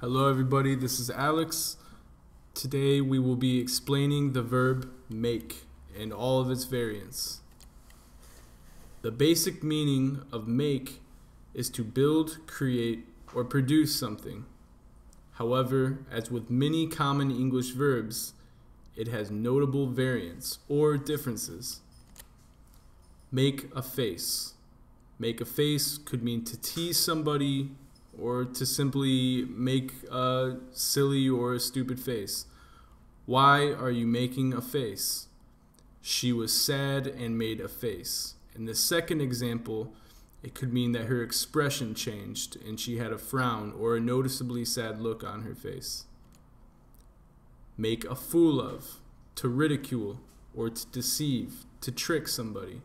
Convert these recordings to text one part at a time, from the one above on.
Hello everybody, this is Alex. Today we will be explaining the verb make and all of its variants. The basic meaning of make is to build, create, or produce something. However, as with many common English verbs, it has notable variants or differences. Make a face. Make a face could mean to tease somebody or to simply make a silly or a stupid face. Why are you making a face? She was sad and made a face. In the second example, it could mean that her expression changed and she had a frown or a noticeably sad look on her face. Make a fool of, to ridicule or to deceive, to trick somebody.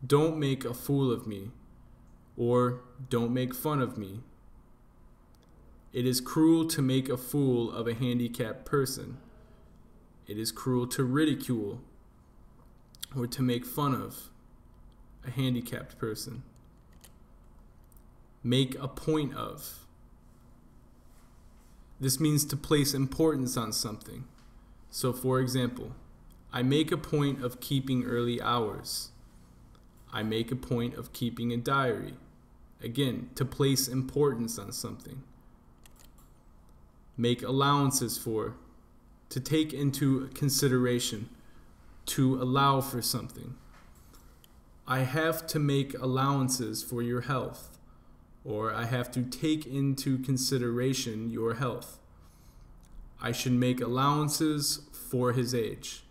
Don't make a fool of me, or don't make fun of me. It is cruel to make a fool of a handicapped person. It is cruel to ridicule or to make fun of a handicapped person. Make a point of. This means to place importance on something. So for example, I make a point of keeping early hours. I make a point of keeping a diary. Again, to place importance on something. Make allowances for, to take into consideration, to allow for something. I have to make allowances for your health, or I have to take into consideration your health. I should make allowances for his age,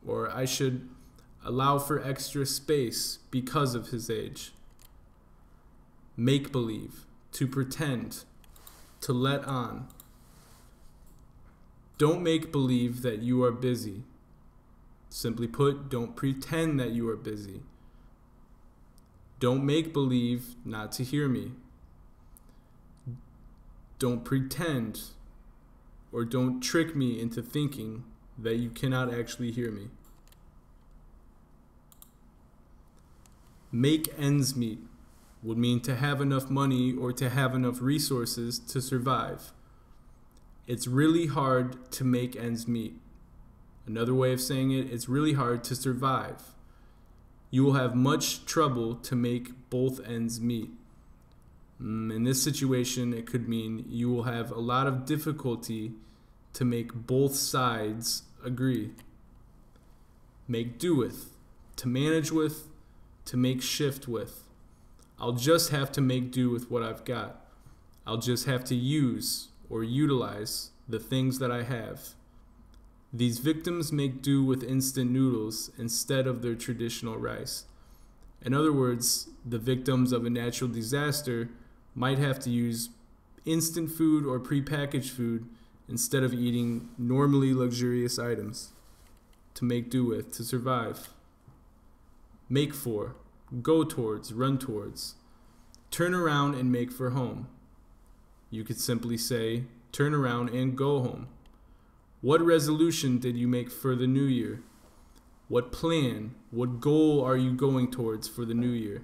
or I should allow for extra space because of his age. Make believe, to pretend, to let on. Don't make believe that you are busy. Simply put, don't pretend that you are busy. Don't make believe not to hear me. Don't pretend or don't trick me into thinking that you cannot actually hear me. Make ends meet would mean to have enough money or to have enough resources to survive. It's really hard to make ends meet. Another way of saying it, it's really hard to survive. You will have much trouble to make both ends meet. In this situation, it could mean you will have a lot of difficulty to make both sides agree. Make do with, to manage with, to make shift with. I'll just have to make do with what I've got. I'll just have to use or utilize the things that I have. These victims make do with instant noodles instead of their traditional rice. In other words, the victims of a natural disaster might have to use instant food or prepackaged food instead of eating normally luxurious items to make do with, to survive. Make for, go towards, run towards. Turn around and make for home. You could simply say, turn around and go home. What resolution did you make for the new year? What plan, what goal are you going towards for the new year?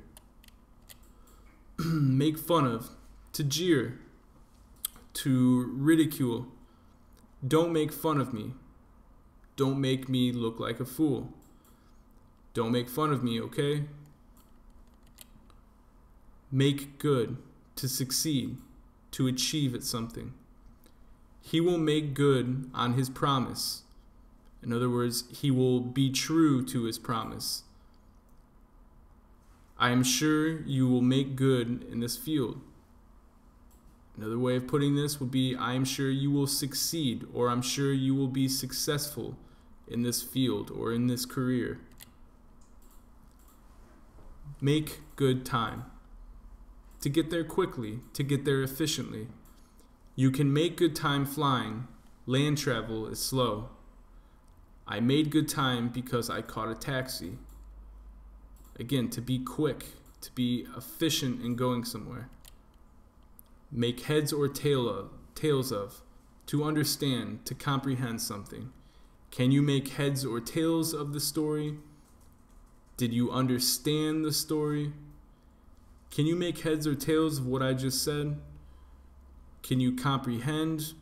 Make fun of, to jeer, to ridicule. Don't make fun of me. Don't make me look like a fool. Don't make fun of me, okay? Make good, to succeed, to achieve at something. He will make good on his promise. In other words, he will be true to his promise. I am sure you will make good in this field. Another way of putting this would be, I am sure you will succeed, or I'm sure you will be successful in this field or in this career. Make good time. To get there quickly, to get there efficiently. You can make good time flying. Land travel is slow. I made good time because I caught a taxi. Again, to be quick, to be efficient in going somewhere. Make heads or tails of, to understand, to comprehend something. Can you make heads or tails of the story? Did you understand the story? Can you make heads or tails of what I just said? Can you comprehend?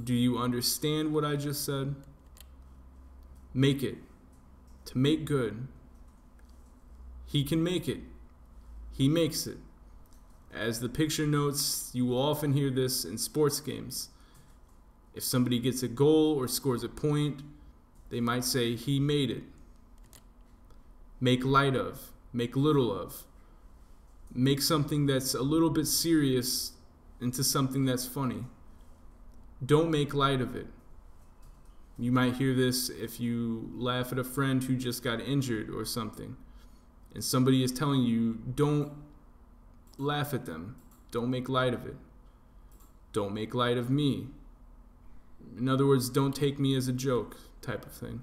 Do you understand what I just said? Make it. To make good. He can make it. He makes it. As the picture notes, you will often hear this in sports games. If somebody gets a goal or scores a point, they might say, he made it. Make light of. Make little of. Make something that's a little bit serious into something that's funny. Don't make light of it. You might hear this if you laugh at a friend who just got injured or something, and somebody is telling you, don't laugh at them. Don't make light of it. Don't make light of me. In other words, don't take me as a joke type of thing.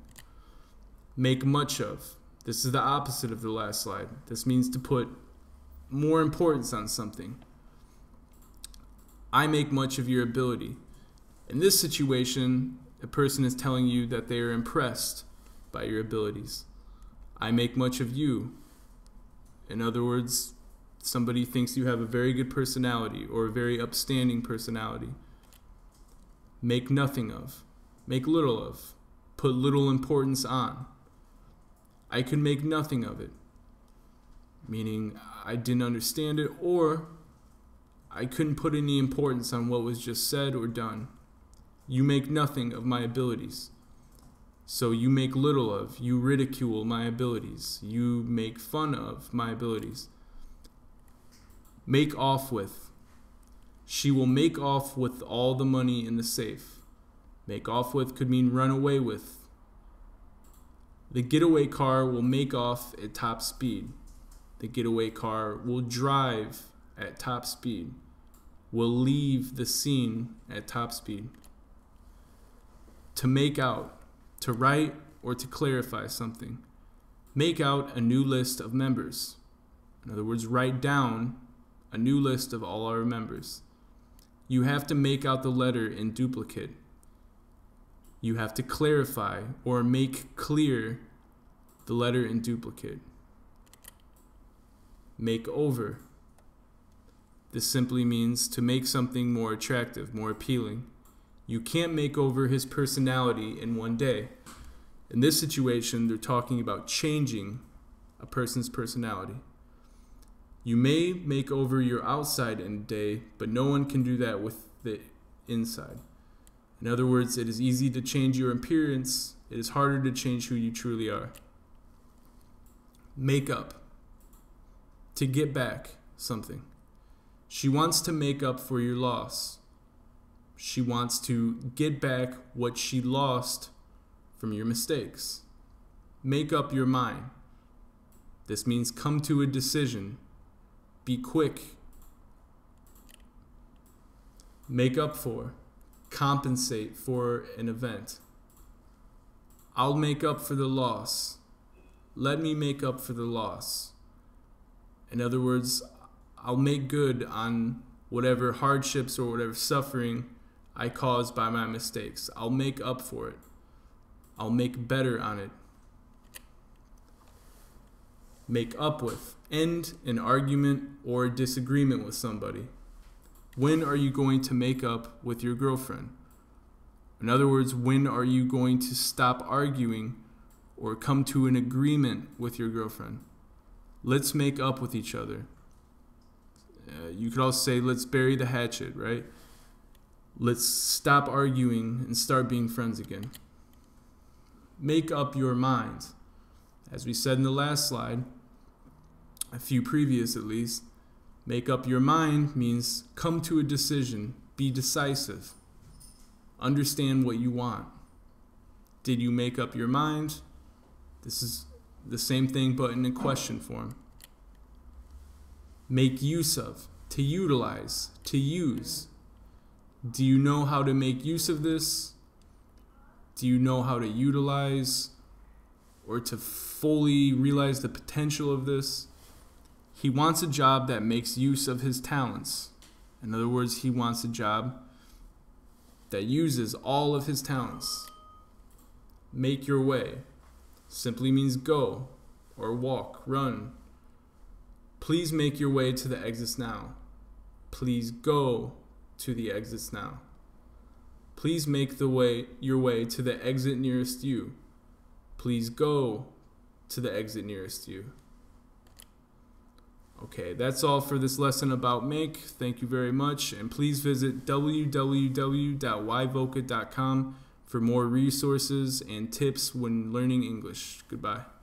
Make much of. This is the opposite of the last slide. This means to put more importance on something. I make much of your ability. In this situation, a person is telling you that they are impressed by your abilities. I make much of you. In other words, somebody thinks you have a very good personality or a very upstanding personality. Make nothing of. Make little of. Put little importance on. I could make nothing of it. Meaning I didn't understand it, or I couldn't put any importance on what was just said or done. You make nothing of my abilities. So you make little of, you ridicule my abilities. You make fun of my abilities. Make off with. She will make off with all the money in the safe. Make off with could mean run away with. The getaway car will make off at top speed. The getaway car will drive at top speed. Will leave the scene at top speed. To make out. To write or to clarify something. Make out a new list of members. In other words, write down a new list of all our members. You have to make out the letter in duplicate. You have to clarify or make clear the letter in duplicate. Make over. This simply means to make something more attractive, more appealing. You can't make over his personality in one day. In this situation, they're talking about changing a person's personality. You may make over your outside in a day, but no one can do that with the inside. In other words, it is easy to change your appearance. It is harder to change who you truly are. Make up. To get back something. She wants to make up for your loss. She wants to get back what she lost from your mistakes. Make up your mind. This means come to a decision. Be quick. Make up for. Compensate for an event. I'll make up for the loss. Let me make up for the loss. In other words, I'll make good on whatever hardships or whatever suffering I caused by my mistakes. I'll make up for it. I'll make better on it. Make up with. End an argument or a disagreement with somebody. When are you going to make up with your girlfriend? In other words, when are you going to stop arguing or come to an agreement with your girlfriend? Let's make up with each other. You could also say, let's bury the hatchet, right? Let's stop arguing and start being friends again. Make up your mind. As we said in the last slide, a few previous at least, make up your mind means come to a decision, be decisive, understand what you want. Did you make up your mind? This is the same thing but in a question form. Make use of, to utilize, to use. Do you know how to make use of this? Do you know how to utilize or to fully realize the potential of this? He wants a job that makes use of his talents. In other words, he wants a job that uses all of his talents. Make your way simply means go or walk, run. Please make your way to the exits now. Please go to the exits now. Please make your way to the exit nearest you. Please go to the exit nearest you. Okay, that's all for this lesson about make. Thank you very much, and please visit www.yvoca.com for more resources and tips when learning English. Goodbye.